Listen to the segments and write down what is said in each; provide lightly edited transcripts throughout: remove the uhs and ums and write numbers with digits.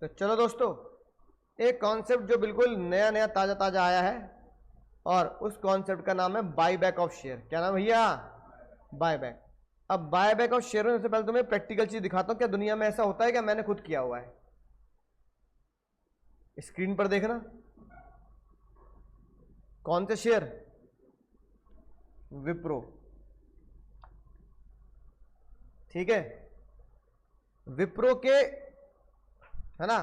तो चलो दोस्तों, एक कॉन्सेप्ट जो बिल्कुल नया नया ताजा ताजा आया है और उस कॉन्सेप्ट का नाम है बाय बैक ऑफ शेयर। क्या नाम भैया? Buy back. अब बाय बैक ऑफ शेयर से पहले तुम्हें प्रैक्टिकल चीज दिखाता हूं। क्या दुनिया में ऐसा होता है? क्या मैंने खुद किया हुआ है। स्क्रीन पर देखना, कौन से शेयर? विप्रो, ठीक है। विप्रो के, है ना,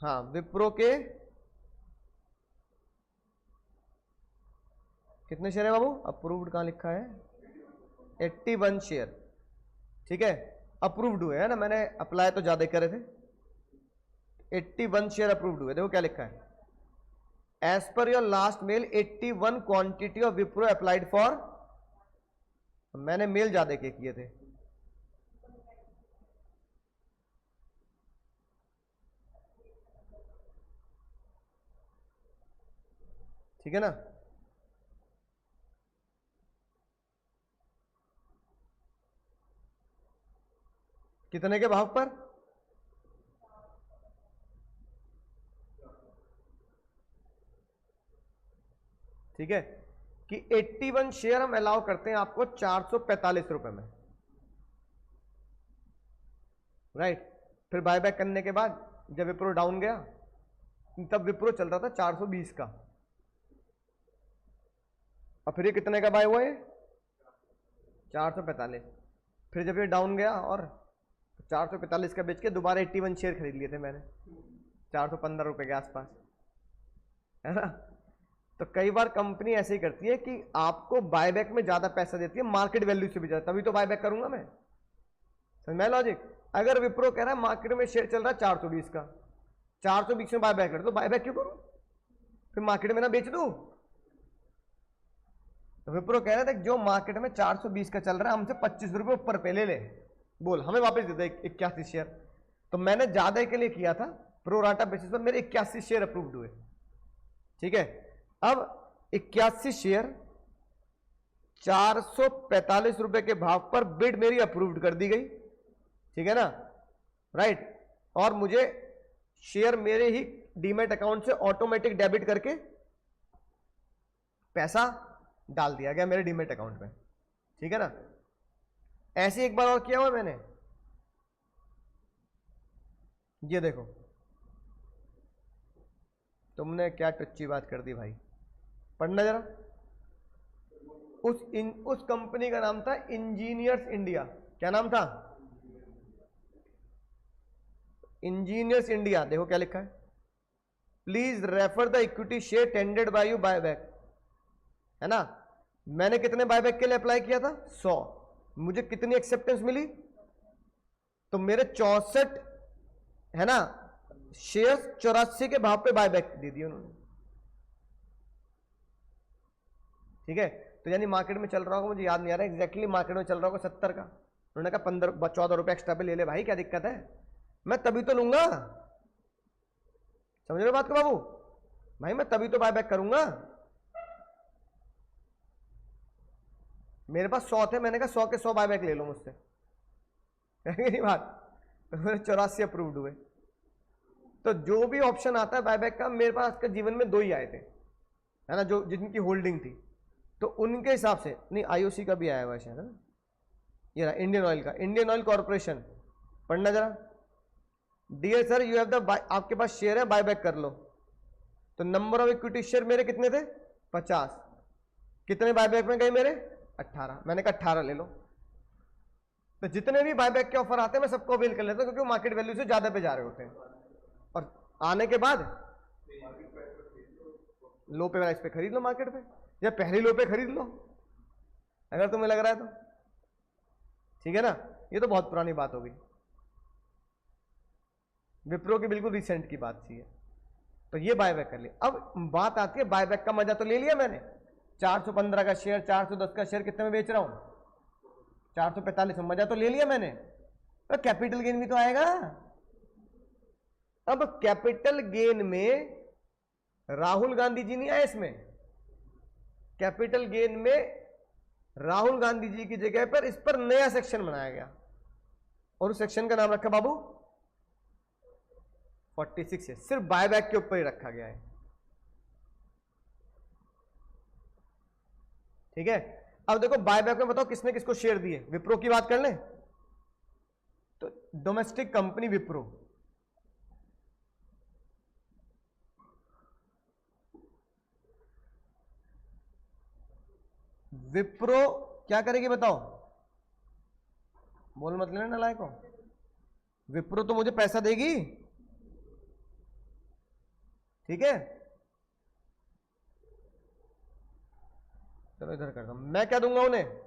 हाँ विप्रो के कितने शेयर है बाबू? अप्रूव्ड कहां लिखा है? 81 शेयर, ठीक है। अप्रूव्ड हुए है ना, मैंने अप्लाई तो ज्यादा करे थे। 81 शेयर अप्रूव्ड हुए। देखो क्या लिखा है, as per your last mail 81 quantity of Wipro applied for. मैंने मेल ज्यादा के किए थे। ठीक है ना। कितने के भाव पर? ठीक है कि 81 शेयर हम अलाउ करते हैं आपको 445 रुपए में, राइट। फिर बायबैक करने के बाद जब विप्रो डाउन गया, तब विप्रो चल रहा था 420 का, और फिर ये कितने का बाय हुआ है? 445। फिर जब ये डाउन गया और 445 का बेच के दोबारा 81 शेयर खरीद लिए थे मैंने 415 रुपए के आसपास, है ना। तो कई बार कंपनी ऐसे ही करती है कि आपको बायबैक में ज्यादा पैसा देती है, मार्केट वैल्यू से भी ज्यादा, तभी तो बायबैक करूंगा मैं। समझ में लॉजिक? अगर विप्रो कह रहा है मार्केट में शेयर चल रहा है 420 का, 420 में बायबैक कर, तो बायबैक क्यों करूं? फिर मार्केट में ना बेच दूं। तो विप्रो कह रहा था जो मार्केट में 420 का चल रहा है हमसे 25 रुपए ऊपर पे ले ले, बोल हमें वापस दे दे 81 शेयर। तो मैंने ज्यादा के लिए किया था, प्रो राटा बेसिस पर मेरे 81 शेयर अप्रूव्ड हुए, ठीक है। अब 81 शेयर 445 रुपए के भाव पर बिड मेरी अप्रूव्ड कर दी गई, ठीक है ना, राइट। और मुझे शेयर मेरे ही डीमैट अकाउंट से ऑटोमेटिक डेबिट करके पैसा डाल दिया गया मेरे डीमैट अकाउंट में, ठीक है ना। ऐसे एक बार और किया हुआ मैंने, ये देखो। तुमने क्या टच्ची बात कर दी भाई, पढ़ना जरा। उस कंपनी का नाम था इंजीनियर्स इंडिया। क्या नाम था? Engineers India. देखो क्या लिखा है, please refer the equity share tendered bye you buyback, है ना। मैंने कितने बायबैक के लिए अप्लाई किया था? 100। मुझे कितनी एक्सेप्टेंस मिली? तो मेरे 64, है ना, शेयर्स 84 के भाव पे बायबैक दे दिए उन्होंने, ठीक है। तो यानी मार्केट में चल रहा होगा, मुझे याद नहीं आ रहा एग्जैक्टली, मार्केट में चल रहा होगा 70 का, उन्होंने कहा 15-14 रुपए एक्स्ट्रा पे ले ले भाई, क्या दिक्कत है, मैं तभी तो लूंगा। समझ रहे बात को बाबू? भाई मैं तभी तो बायबैक करूंगा। मेरे पास 100 थे, मैंने कहा 100 के 100 बायबैक ले लो मुझसे, नहीं बात। तो मेरे 84 अप्रूव्ड हुए। तो जो भी ऑप्शन आता है बायबैक का, मेरे पास का जीवन में 2 ही आए थे, है ना, जो जिनकी होल्डिंग थी। तो उनके हिसाब से नहीं, आईओसी का भी आया हुआ शायद, है ना, ये रहा इंडियन ऑयल का, इंडियन ऑयल कॉर्पोरेशन। पढ़ना जरा। Dear sir you have the, आपके पास शेयर है, बायबैक कर लो। तो नंबर ऑफ इक्विटी शेयर मेरे कितने थे? 50। कितने बायबैक में गए मेरे? 18। मैंने कहा 18 ले लो। तो जितने भी बायबैक के ऑफर आते हैं मैं सबको अवेल कर लेता हूं, क्योंकि मार्केट वैल्यू से ज्यादा पे जा रहे होते हैं, और आने के बाद लो पे प्राइस पे खरीद लो मार्केट पे, या पहली लो पे खरीद लो अगर तुम्हें लग रहा है तो, ठीक है ना। ये तो बहुत पुरानी बात हो गई, विप्रो की बिल्कुल रिसेंट की बात थी। तो ये बायबैक कर लिया। अब बात आती है बायबैक का मजा तो ले लिया मैंने, 415 का शेयर, 410 का शेयर कितने में बेच रहा हूं? 445 में, मजा तो ले लिया मैंने। तो कैपिटल गेन भी तो आएगा। अब कैपिटल गेन में राहुल गांधी जी नहीं आए इसमें, कैपिटल गेन में राहुल गांधी जी की जगह पर इस पर नया सेक्शन बनाया गया, और उस सेक्शन का नाम रखा बाबू 46 है, सिर्फ बायबैक के ऊपर ही रखा गया है। ठीक है, अब देखो बायबैक में बताओ किसने किसको शेयर दिए। विप्रो की बात कर लें तो डोमेस्टिक कंपनी विप्रो, विप्रो क्या करेगी बताओ, बोल मत लेना नालायक को। विप्रो तो मुझे पैसा देगी, ठीक है। चलो इधर करता हूं, मैं क्या दूंगा उन्हें,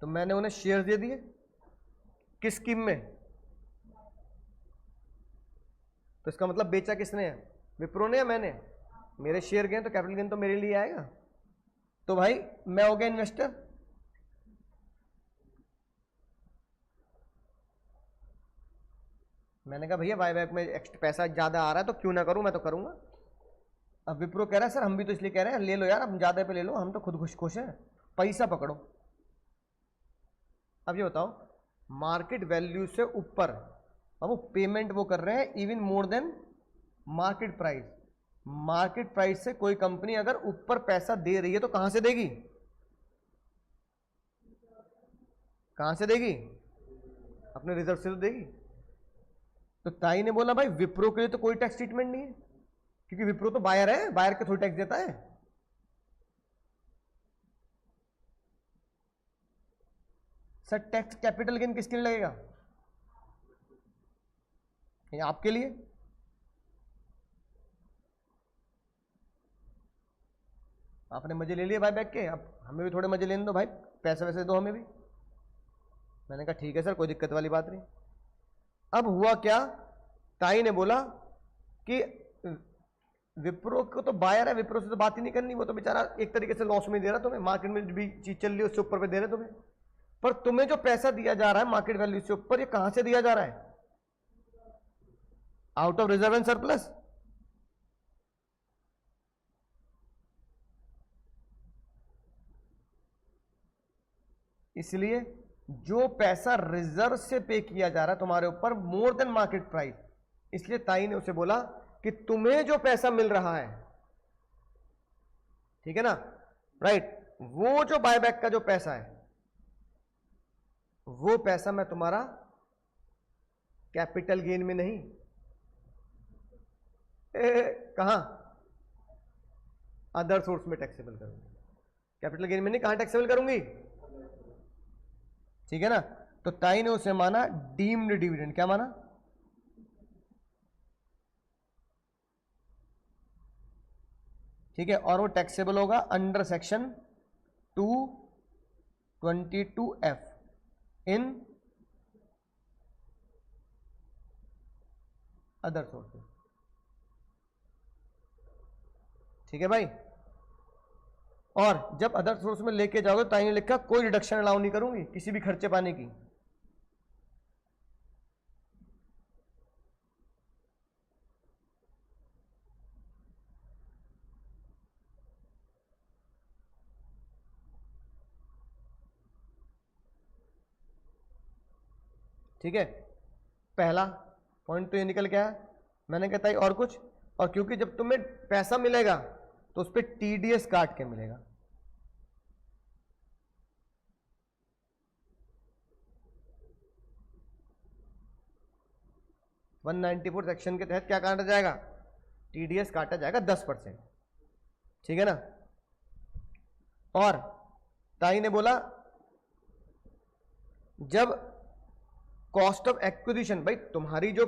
तो मैंने उन्हें शेयर दे दिए किस स्कीम में, तो इसका मतलब बेचा किसने है, विप्रो ने या मैंने। मेरे शेयर गए तो कैपिटल गेन तो मेरे लिए आएगा, तो भाई मैं हो गया इन्वेस्टर। मैंने कहा भैया बायबैक में एक्स्ट्रा पैसा ज्यादा आ रहा है तो क्यों ना करूं, मैं तो करूंगा। अब विप्रो कह रहा है सर हम भी तो इसलिए कह रहे हैं ले लो यार, हम ज्यादा पे ले लो, हम तो खुद खुश हैं, पैसा पकड़ो। अब ये बताओ मार्केट वैल्यू से ऊपर, अब वो पेमेंट वो कर रहे हैं even more than market price. Market price से कोई कंपनी अगर ऊपर पैसा दे रही है तो कहां से देगी, कहां से देगी, अपने रिजर्व से तो देगी। तो ताई ने बोला भाई विप्रो के लिए तो कोई टैक्स ट्रीटमेंट नहीं है, क्योंकि विप्रो तो बायर है, बायर के थोड़ी टैक्स देता है। सर टैक्स कैपिटल गेन किसके लिए लगेगा, ये आपके लिए। आपने मजे ले लिए बायबैक के, अब हमें भी थोड़े मजे लेने दो भाई, पैसे वैसे दो हमें भी। मैंने कहा ठीक है सर कोई दिक्कत वाली बात नहीं। अब हुआ क्या, ताई ने बोला कि विप्रो को तो बायर है, विप्रो से तो बात ही नहीं करनी, वो तो बेचारा एक तरीके से लॉस में दे रहा तुम्हें, मार्केट में भी चीज चल रही है उससे ऊपर पे दे रहे तुम्हें, पर तुम्हें जो पैसा दिया जा रहा है मार्केट वैल्यू से ऊपर, ये कहां से दिया जा रहा है, out of reserve and surplus. इसलिए जो पैसा रिजर्व से पे किया जा रहा है तुम्हारे ऊपर मोर देन मार्केट प्राइस, इसलिए ताई ने उसे बोला कि तुम्हें जो पैसा मिल रहा है, ठीक है ना, राइट, वो जो बायबैक का जो पैसा है वो पैसा मैं तुम्हारा कैपिटल गेन में नहीं, कहां, अदर सोर्स में टैक्सेबल करूंगी, कैपिटल गेन में नहीं, कहां टैक्सेबल करूंगी, ठीक है ना। तो ताई ने उसे माना डीम्ड डिविडेंड, क्या माना, ठीक है, और वो टैक्सेबल होगा under section 222F in other sources, ठीक है भाई। और जब अदर सोर्स में लेके जाओगे ताई ने लिखा कोई डिडक्शन अलाउ नहीं करूंगी किसी भी खर्चे पाने की, ठीक है। पहला पॉइंट तो ये निकल गया, मैंने कहता है और कुछ, और क्योंकि जब तुम्हें पैसा मिलेगा तो उस पर टीडीएस काट के मिलेगा, वन 194 सेक्शन के तहत क्या काटा जाएगा, टीडीएस काटा जाएगा 10%, ठीक है ना। और ताई ने बोला जब कॉस्ट ऑफ एक्विजिशन, भाई तुम्हारी जो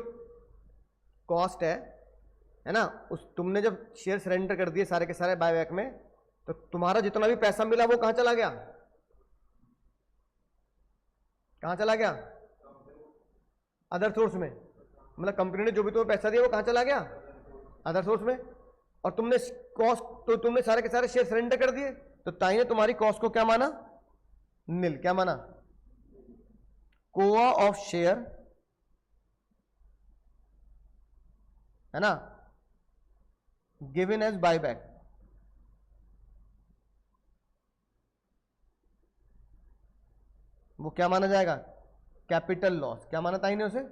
कॉस्ट है ना, उस तुमने जब शेयर सरेंडर कर दिए सारे के सारे बायबैक में, तो तुम्हारा जितना भी पैसा मिला वो कहां चला गया, कहां चला गया, अदर सोर्स में, मतलब कंपनी ने जो भी तुम्हें पैसा दिया वो कहां चला गया, अदर सोर्स में। और तुमने कॉस्ट, तो तुमने सारे के सारे शेयर सरेंडर कर दिए, तो ताई ने तुम्हारी कॉस्ट को क्या माना, नील, क्या माना, कोआ ऑफ शेयर, है ना, गिवन एज बायबैक, वो क्या माना जाएगा? Capital loss. क्या माना ताई ने उसे?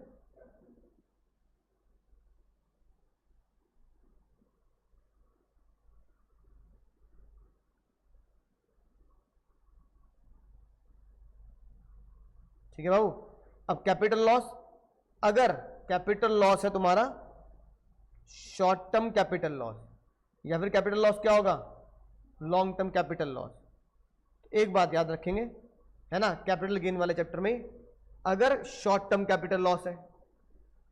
ठीक है बाबू। अब कैपिटल लॉस, अगर कैपिटल लॉस है तुम्हारा शॉर्ट टर्म कैपिटल लॉस, या फिर कैपिटल लॉस क्या होगा? Long term capital loss. एक बात याद रखेंगे, है ना, कैपिटल गेन वाले चैप्टर में, अगर शॉर्ट टर्म कैपिटल लॉस है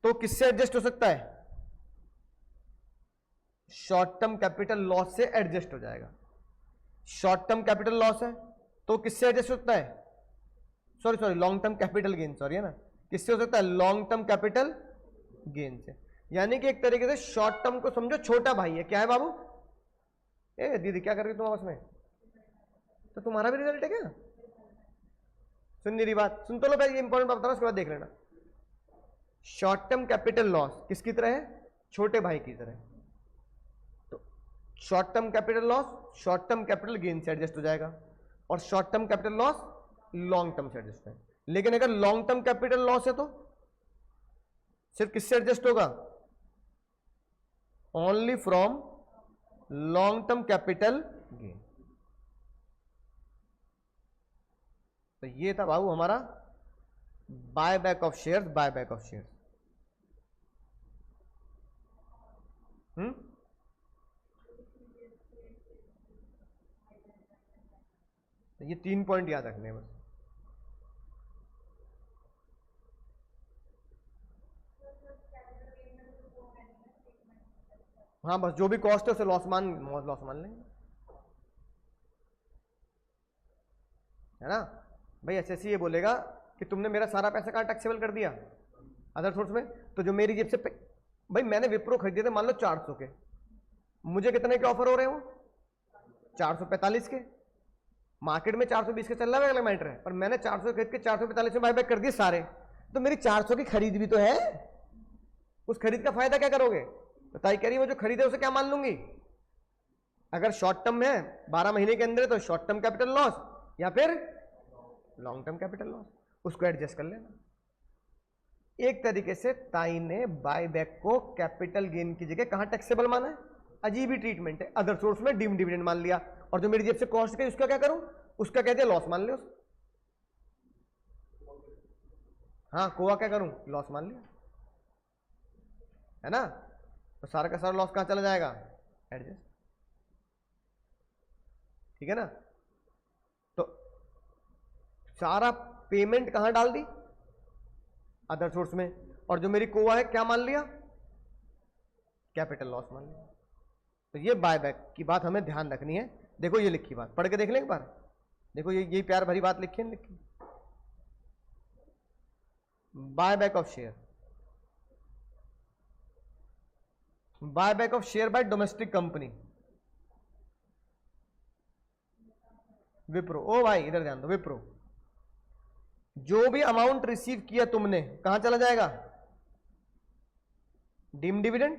तो किससे एडजस्ट हो सकता है? शॉर्ट टर्म कैपिटल लॉस से एडजस्ट हो जाएगा। शॉर्ट टर्म कैपिटल लॉस है तो किससे एडजस्ट होता है? Sorry long term capital gain, sorry, है ना, किससे हो सकता है? लॉन्ग टर्म कैपिटल गेन से। यानी कि एक तरीके से शॉर्ट टर्म को समझो छोटा भाई है। क्या है बाबू? ए दीदी क्या कर रही तुम आपस में? तो तुम्हारा भी रिजल्ट है क्या? सुन नहीं रही बात? सुन तो लो भाई, ये इंपॉर्टेंट बात बता रहा हूं, उसके बाद देख लेना। शॉर्ट टर्म कैपिटल लॉस किसकी तरह है? छोटे भाई की तरह। तो short term capital loss short term capital gain से एडजस्ट हो जाएगा, और short term capital loss long term से एडजस्ट है। लेकिन अगर लॉन्ग टर्म कैपिटल लॉस है तो सिर्फ किससे एडजस्ट होगा? Only from long term capital gain. तो ये था बाबू हमारा buy back of shares, buy back of shares. ये 3 पॉइंट याद रखने हैं बस। हाँ बस जो भी कॉस्ट है उसे लॉस मान लेंगे, है ना भाई। एसएससी ये बोलेगा कि तुमने मेरा सारा पैसा कहाँ टैक्सेबल कर दिया? अदर सोर्स में। तो जो मेरी जेब से भाई मैंने विप्रो खरीदे थे मान लो 400 के, मुझे कितने के ऑफर हो रहे हो? 445 के। मार्केट में 420 के चल रहा है, अगला मैटर है, पर मैंने 400 खरीद के 445 में बायबैक कर दिए सारे। तो मेरी 400 की खरीद भी तो है, उस खरीद का फायदा क्या करोगे? तो ताई कह रही है वो जो खरीदे उसे क्या मान लूंगी? अगर शॉर्ट टर्म है 12 महीने के अंदर तो शॉर्ट टर्म कैपिटल लॉस, या फिर लॉन्ग टर्म कैपिटल लॉस, उसको एडजस्ट कर लेना। एक तरीके से ताई ने बायबैक को कैपिटल गेन की जगह कहां टैक्सेबल माना है? अजीब ही ट्रीटमेंट है। अदर सोर्स में डीम डिविडेंड मान लिया, और जो मेरी जेब से कॉस्ट गई उसका क्या करूं? उसका कह दिया लॉस मान लिया। हाँ कोवा क्या करूं? लॉस मान लिया, है ना। तो सारा का सारा लॉस कहां चला जाएगा? एडजस्ट। ठीक है ना। तो सारा पेमेंट कहां डाल दी? अदर सोर्स में। और जो मेरी कोवा है क्या मान लिया? कैपिटल लॉस मान लिया। तो ये बायबैक की बात हमें ध्यान रखनी है। देखो ये लिखी बात पढ़ के देख लें एक बार। देखो ये प्यार भरी बात लिखी है, लिखी buyback of share, buyback of share by domestic company Wipro. ओ भाई इधर ध्यान दो, विप्रो जो भी अमाउंट रिसीव किया तुमने कहां चला जाएगा? डीम डिविडेंड,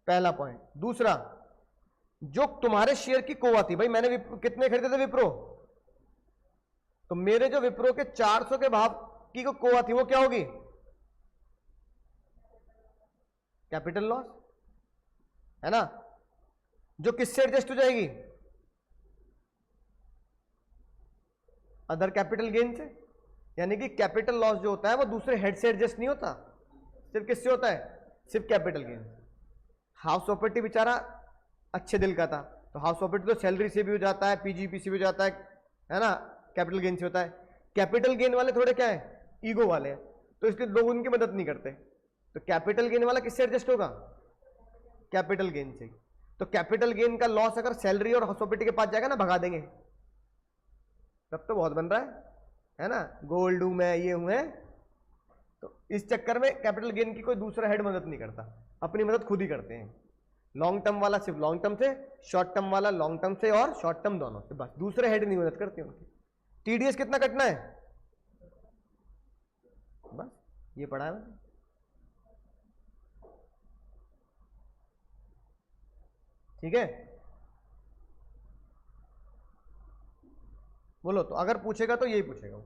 पहला पॉइंट। दूसरा, जो तुम्हारे शेयर की कोवा थी, भाई मैंने कितने खरीदे थे विप्रो, तो मेरे जो विप्रो के 400 के भाव की को कोवा थी वो क्या होगी? कैपिटल लॉस, है ना। जो किससे एडजस्ट हो जाएगी? अदर कैपिटल गेन से। यानी कि कैपिटल लॉस जो होता है वो दूसरे हेड से एडजस्ट नहीं होता, सिर्फ किससे होता है? सिर्फ कैपिटल गेन। हाउस प्रॉपर्टी बेचारा अच्छे दिल का था, तो हाउस प्रॉपर्टी तो सैलरी से भी हो जाता है, पीजीपी से भी हो जाता है ना, कैपिटल गेन से होता है। कैपिटल गेन वाले थोड़े क्या है? ईगो वाले हैं, तो इसलिए लोग उनकी मदद नहीं करते। तो कैपिटल गेन वाला किससे एडजस्ट होगा? कैपिटल गेन से। तो कैपिटल गेन का लॉस अगर सैलरी और हाउस प्रॉपर्टी के पास जाएगा ना, भगा देंगे। तब तो बहुत बन रहा है ना, गोल्ड हूं मैं, ये हूं है। तो इस चक्कर में कैपिटल गेन की कोई दूसरा हेड मदद नहीं करता, अपनी मदद खुद ही करते हैं। लॉन्ग टर्म वाला सिर्फ लॉन्ग टर्म से, शॉर्ट टर्म वाला लॉन्ग टर्म से और शॉर्ट टर्म दोनों से, बस दूसरे हेड नहीं मदद करते उनकी। टीडीएस कितना कटना है? बस ये पढ़ा है मैंने। ठीक है, बोलो। तो अगर पूछेगा तो यही पूछेगा।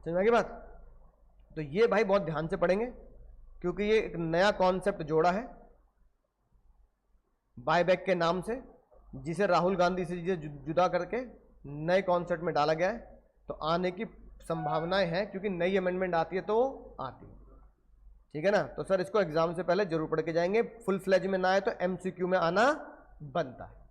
समझ में आ गई बात? तो ये भाई बहुत ध्यान से पढ़ेंगे, क्योंकि ये एक नया कॉन्सेप्ट जोड़ा है बायबैक के नाम से, जिसे राहुल गांधी से जुदा करके नए कॉन्सेप्ट में डाला गया है। तो आने की संभावनाएं हैं, क्योंकि नई अमेंडमेंट आती है तो आती है, ठीक है ना। तो सर इसको एग्जाम से पहले जरूर पढ़ के जाएंगे, फुल फ्लेज में ना आए तो एमसीक्यू में आना बनता है।